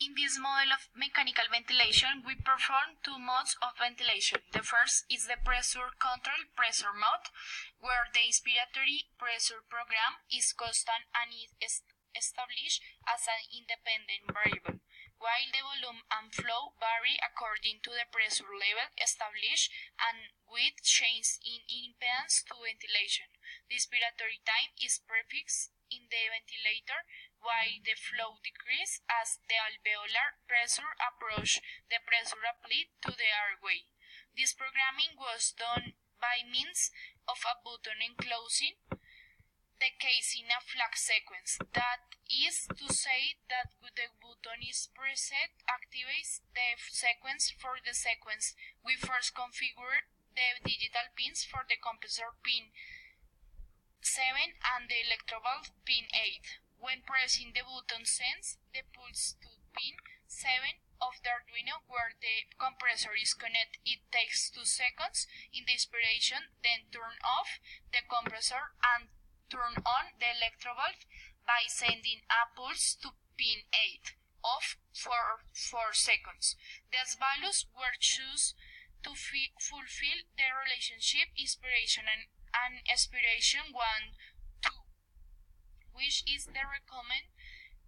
In this model of mechanical ventilation, we perform two modes of ventilation. The first is the pressure control pressure mode, where the inspiratory pressure program is constant and is established as an independent variable, while the volume and flow vary according to the pressure level established and with change in impedance to ventilation. The inspiratory time is prefixed in the ventilator, while the flow decreases as the alveolar pressure approaches the pressure applied to the airway. This programming was done by means of a button enclosing the case in a flag sequence. That is to say that the button is preset activates the sequence for the sequence. We first configure the digital pins for the compressor pin 7 and the electrovalve pin 8. When pressing the button sends the pulse to pin 7 of the Arduino where the compressor is connected. It takes 2 seconds in the inspiration, then turn off the compressor and turn on the electrovalve by sending a pulse to pin 8 off for 4 seconds. These values were chosen to fulfill the relationship inspiration and expiration 1, 2, which is the recommended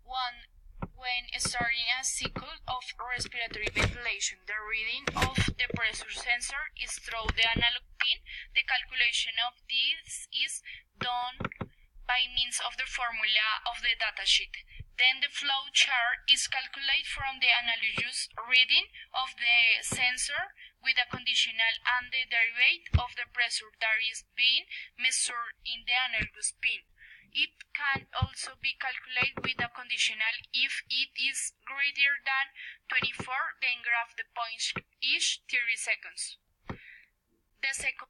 one when starting a cycle of respiratory ventilation. The reading of the pressure sensor is through the analog pin. The calculation of this is done by means of the formula of the datasheet. Then the flow chart is calculated from the analogous reading of the sensor with a conditional and the derivative of the pressure that is being measured in the analogous pin. It can also be calculated with a conditional. If it is greater than 24, then graph the points each 30 seconds. The second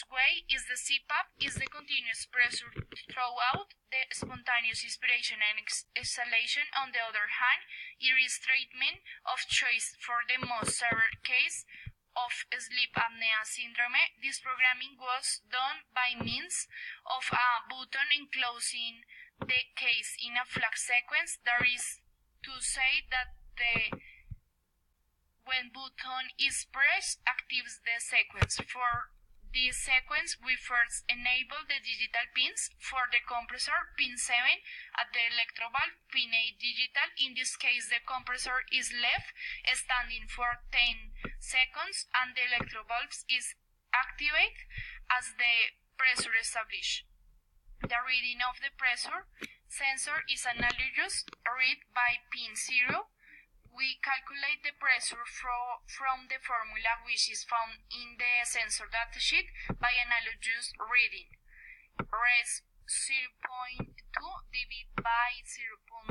way is the CPAP, is the continuous pressure throughout the spontaneous inspiration and exhalation. On the other hand, it is treatment of choice for the most severe case of sleep apnea syndrome. This programming was done by means of a button enclosing the case in a flag sequence. That is to say that when button is pressed, activates the sequence. For this sequence, we first enable the digital pins for the compressor, pin 7, at the electrovalve, pin 8 digital. In this case, the compressor is left standing for 10 seconds and the electrovalve is activated as the pressure established. The reading of the pressure sensor is analogous read by pin 0. We calculate the pressure from the formula which is found in the sensor datasheet by analogous reading. Res 0.2 divided by 0.0649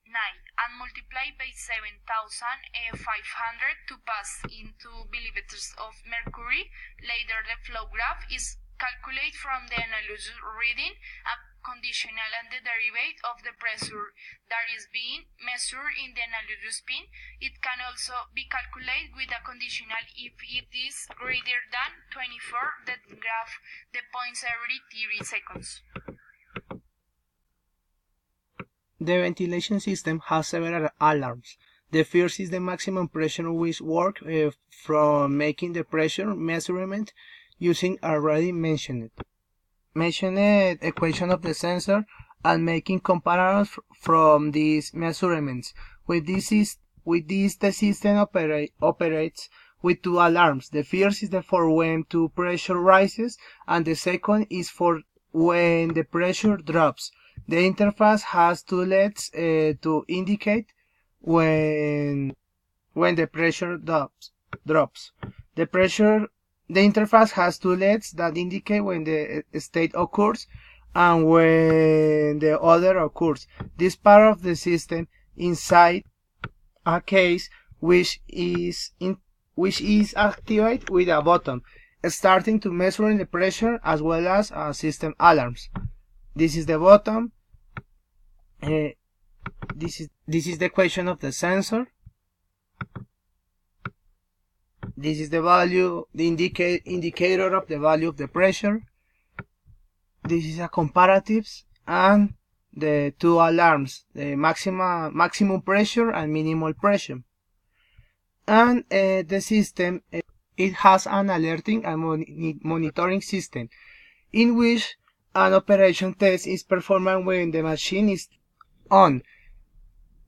and multiply by 7,500 to pass into millimeters of mercury. Later, the flow graph is calculated from the analogous reading, a conditional and the derivative of the pressure that is being measured in the analogous pin. It can also be calculated with a conditional. If it is greater than 24, then graph the points every 30 seconds. The ventilation system has several alarms. The first is the maximum pressure, which works from making the pressure measurement using already mentioned equation of the sensor and making comparisons from these measurements. With this, the system operates with 2 alarms. The first is for when the pressure rises, and the second is for when the pressure drops. The interface has 2 LEDs to indicate when the pressure drops. The interface has 2 LEDs that indicate when the state occurs and when the other occurs. This part of the system inside a case which is activated with a button, starting to measure the pressure as well as system alarms. This is the button. This is the equation of the sensor. This is the value, the indicator of the value of the pressure. This is a comparatives, and the two alarms, the maximum pressure and minimal pressure. And the system, it has an alerting and monitoring system in which an operation test is performed when the machine is on.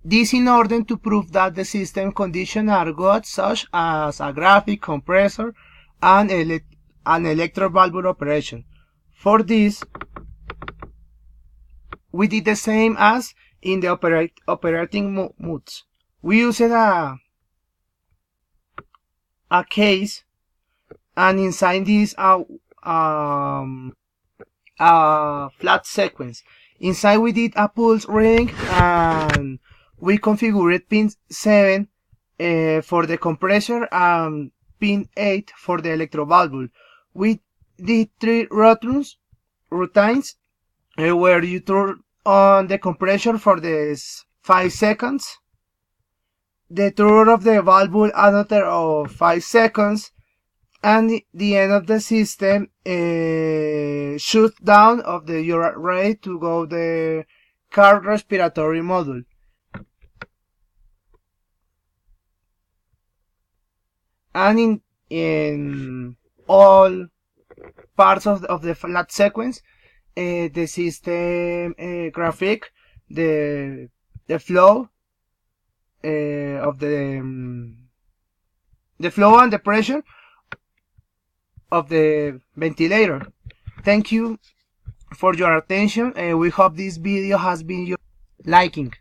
This in order to prove that the system conditions are good, such as a graphic, compressor, and an electro valve operation. For this, we did the same as in the operating modes. We used a case, and inside this a flat sequence. Inside we did a pulse reading, and we configured pin 7 for the compressor and pin 8 for the electro valve. We did 3 routines where you turn on the compressor for the 5 seconds, the turn of the valve another of 5 seconds, and the end of the system shut down of the you're ready to go the car respiratory module. And in all parts of the flat sequence, the system graphic, the flow of the flow and the pressure of the ventilator. Thank you for your attention, and we hope this video has been your liking.